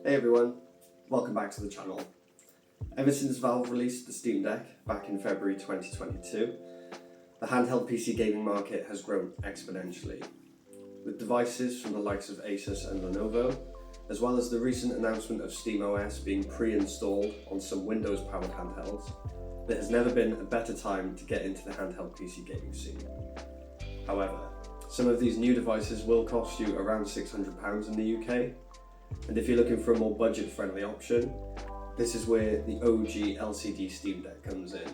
Hey everyone, welcome back to the channel. Ever since Valve released the Steam Deck back in February 2022, the handheld PC gaming market has grown exponentially, with devices from the likes of Asus and Lenovo, as well as the recent announcement of SteamOS being pre-installed on some Windows-powered handhelds. There has never been a better time to get into the handheld PC gaming scene. However, some of these new devices will cost you around £600 in the UK, and if you're looking for a more budget-friendly option, this is where the OG LCD Steam Deck comes in.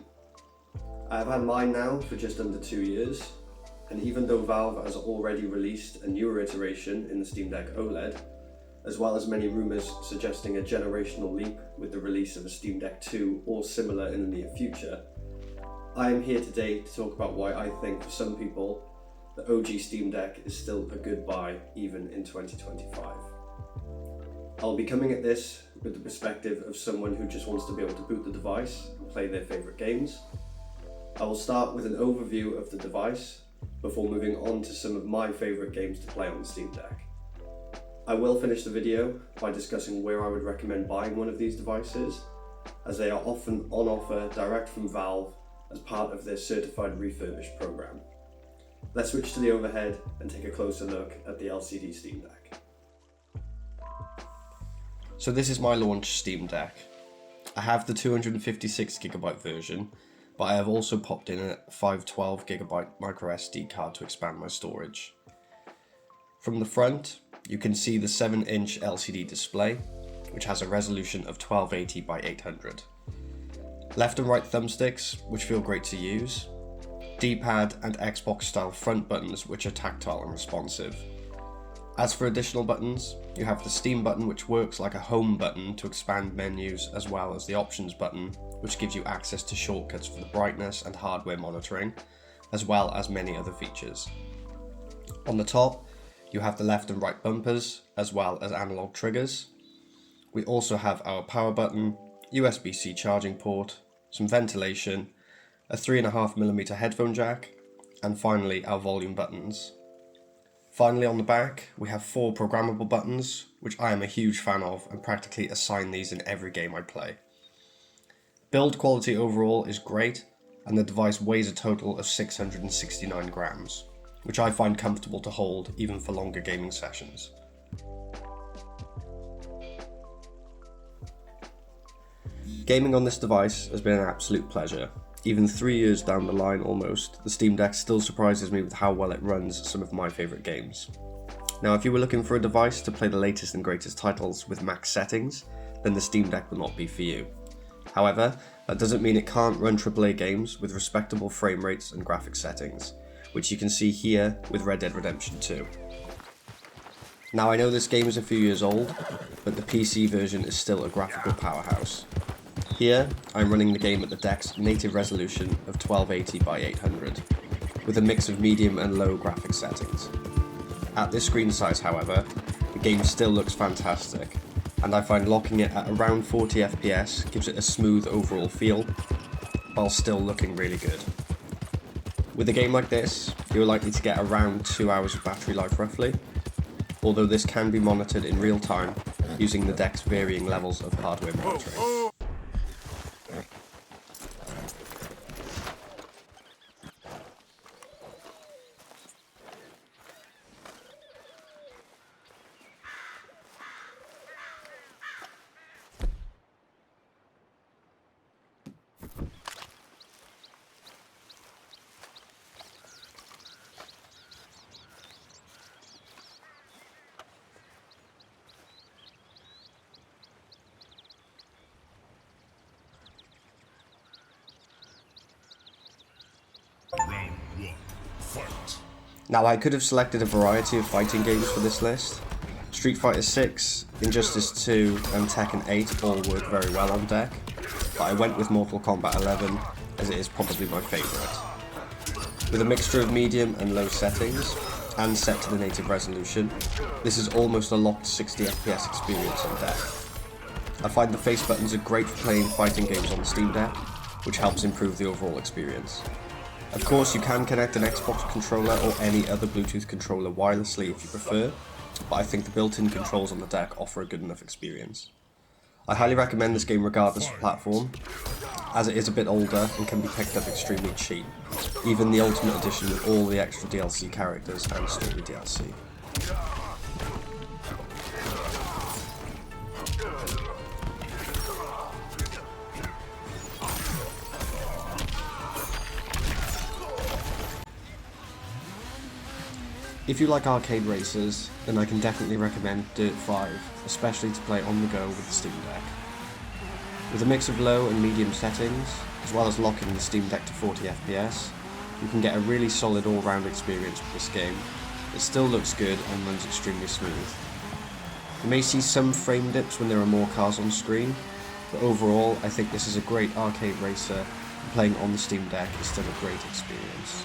I have had mine now for just under 2 years, and even though Valve has already released a newer iteration in the Steam Deck OLED, as well as many rumours suggesting a generational leap with the release of a Steam Deck 2 or similar in the near future, I am here today to talk about why I think for some people the OG Steam Deck is still a good buy even in 2025. I'll be coming at this with the perspective of someone who just wants to be able to boot the device and play their favourite games. I will start with an overview of the device before moving on to some of my favourite games to play on the Steam Deck. I will finish the video by discussing where I would recommend buying one of these devices, as they are often on offer direct from Valve as part of their certified refurbished program. Let's switch to the overhead and take a closer look at the LCD Steam Deck. So this is my launch Steam Deck. I have the 256GB version, but I have also popped in a 512GB microSD card to expand my storage. From the front, you can see the 7-inch LCD display, which has a resolution of 1280 by 800. Left and right thumbsticks, which feel great to use. D-pad and Xbox style front buttons, which are tactile and responsive. As for additional buttons, you have the Steam button, which works like a home button to expand menus, as well as the options button, which gives you access to shortcuts for the brightness and hardware monitoring, as well as many other features. On the top, you have the left and right bumpers, as well as analog triggers. We also have our power button, USB-C charging port, some ventilation, a 3.5mm headphone jack, and finally our volume buttons. Finally, on the back, we have 4 programmable buttons, which I am a huge fan of and practically assign these in every game I play. Build quality overall is great, and the device weighs a total of 669 grams, which I find comfortable to hold even for longer gaming sessions. Gaming on this device has been an absolute pleasure. Even 3 years down the line almost, the Steam Deck still surprises me with how well it runs some of my favourite games. Now, if you were looking for a device to play the latest and greatest titles with max settings, then the Steam Deck will not be for you. However, that doesn't mean it can't run AAA games with respectable frame rates and graphics settings, which you can see here with Red Dead Redemption 2. Now, I know this game is a few years old, but the PC version is still a graphical powerhouse. Here, I'm running the game at the deck's native resolution of 1280 by 800, with a mix of medium and low graphics settings. At this screen size, however, the game still looks fantastic, and I find locking it at around 40 FPS gives it a smooth overall feel, while still looking really good. With a game like this, you're likely to get around 2 hours of battery life roughly, although this can be monitored in real time using the deck's varying levels of hardware monitoring. Now, I could have selected a variety of fighting games for this list. Street Fighter 6, Injustice 2 and Tekken 8 all work very well on deck, but I went with Mortal Kombat 11 as it is probably my favourite. With a mixture of medium and low settings, and set to the native resolution, this is almost a locked 60 FPS experience on deck. I find the face buttons are great for playing fighting games on the Steam Deck, which helps improve the overall experience. Of course, you can connect an Xbox controller or any other Bluetooth controller wirelessly if you prefer, but I think the built-in controls on the deck offer a good enough experience. I highly recommend this game regardless of platform, as it is a bit older and can be picked up extremely cheap, even the Ultimate Edition with all the extra DLC characters and story DLC. If you like arcade racers, then I can definitely recommend Dirt 5, especially to play on the go with the Steam Deck. With a mix of low and medium settings, as well as locking the Steam Deck to 40 FPS, you can get a really solid all-round experience with this game. It still looks good and runs extremely smooth. You may see some frame dips when there are more cars on screen, but overall I think this is a great arcade racer, and playing on the Steam Deck is still a great experience.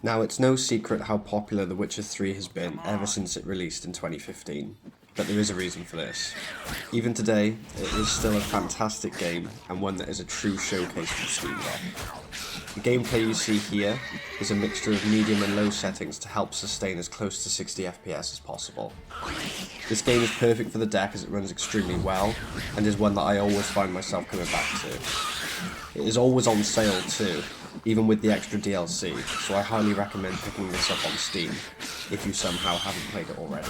Now, it's no secret how popular The Witcher 3 has been ever since it released in 2015, but there is a reason for this. Even today, it is still a fantastic game, and one that is a true showcase for the Steam Deck. The gameplay you see here is a mixture of medium and low settings to help sustain as close to 60 FPS as possible. This game is perfect for the deck as it runs extremely well, and is one that I always find myself coming back to. It is always on sale too, even with the extra DLC, so I highly recommend picking this up on Steam, if you somehow haven't played it already.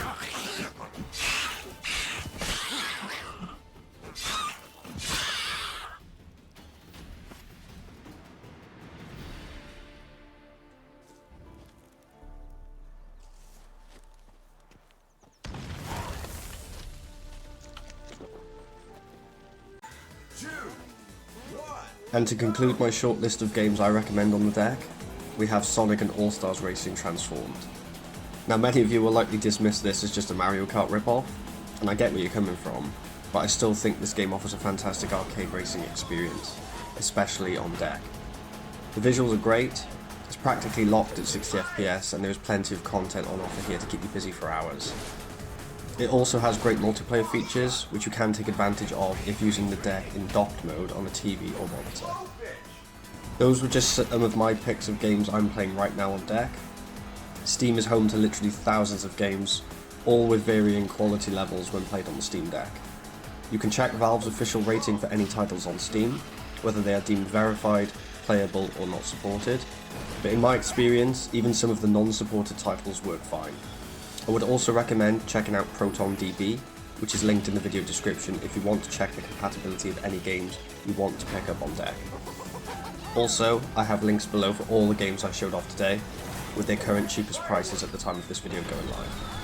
And to conclude my short list of games I recommend on the deck, we have Sonic and All-Stars Racing Transformed. Now, many of you will likely dismiss this as just a Mario Kart ripoff, and I get where you're coming from, but I still think this game offers a fantastic arcade racing experience, especially on deck. The visuals are great, it's practically locked at 60 FPS, and there's plenty of content on offer here to keep you busy for hours. It also has great multiplayer features, which you can take advantage of if using the deck in docked mode on a TV or monitor. Those were just some of my picks of games I'm playing right now on deck. Steam is home to literally thousands of games, all with varying quality levels when played on the Steam Deck. You can check Valve's official rating for any titles on Steam, whether they are deemed verified, playable or not supported, but in my experience, even some of the non-supported titles work fine. I would also recommend checking out ProtonDB, which is linked in the video description if you want to check the compatibility of any games you want to pick up on deck. Also, I have links below for all the games I showed off today, with their current cheapest prices at the time of this video going live.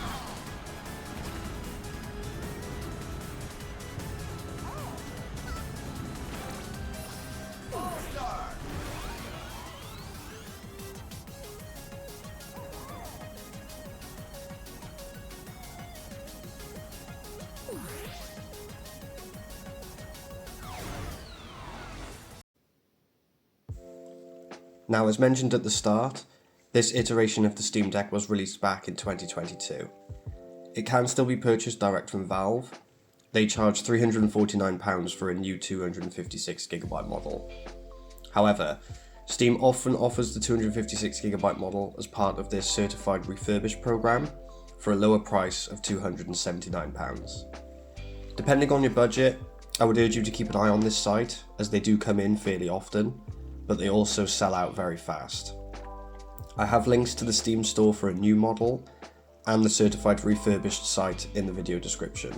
Now, as mentioned at the start, this iteration of the Steam Deck was released back in 2022. It can still be purchased direct from Valve. They charge £349 for a new 256GB model. However, Steam often offers the 256GB model as part of their certified refurbished program for a lower price of £279. Depending on your budget, I would urge you to keep an eye on this site, as they do come in fairly often, but they also sell out very fast. I have links to the Steam store for a new model and the certified refurbished site in the video description.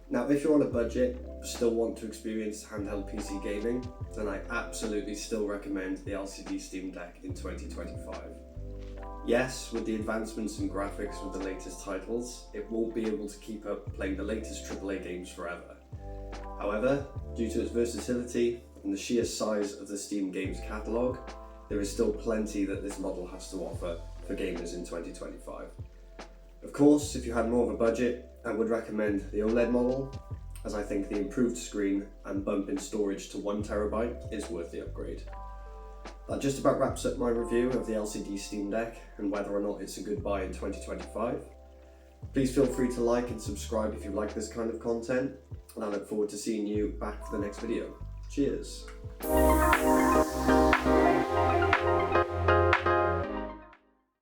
Now, if you're on a budget but still want to experience handheld PC gaming, then I absolutely still recommend the LCD Steam Deck in 2025. Yes, with the advancements in graphics with the latest titles, it won't be able to keep up playing the latest AAA games forever. However, due to its versatility and the sheer size of the Steam games catalogue, there is still plenty that this model has to offer for gamers in 2025. Of course, if you had more of a budget, I would recommend the OLED model, as I think the improved screen and bump in storage to 1TB is worth the upgrade. That just about wraps up my review of the LCD Steam Deck and whether or not it's a good buy in 2025. Please feel free to like and subscribe if you like this kind of content, and I look forward to seeing you back for the next video. Cheers!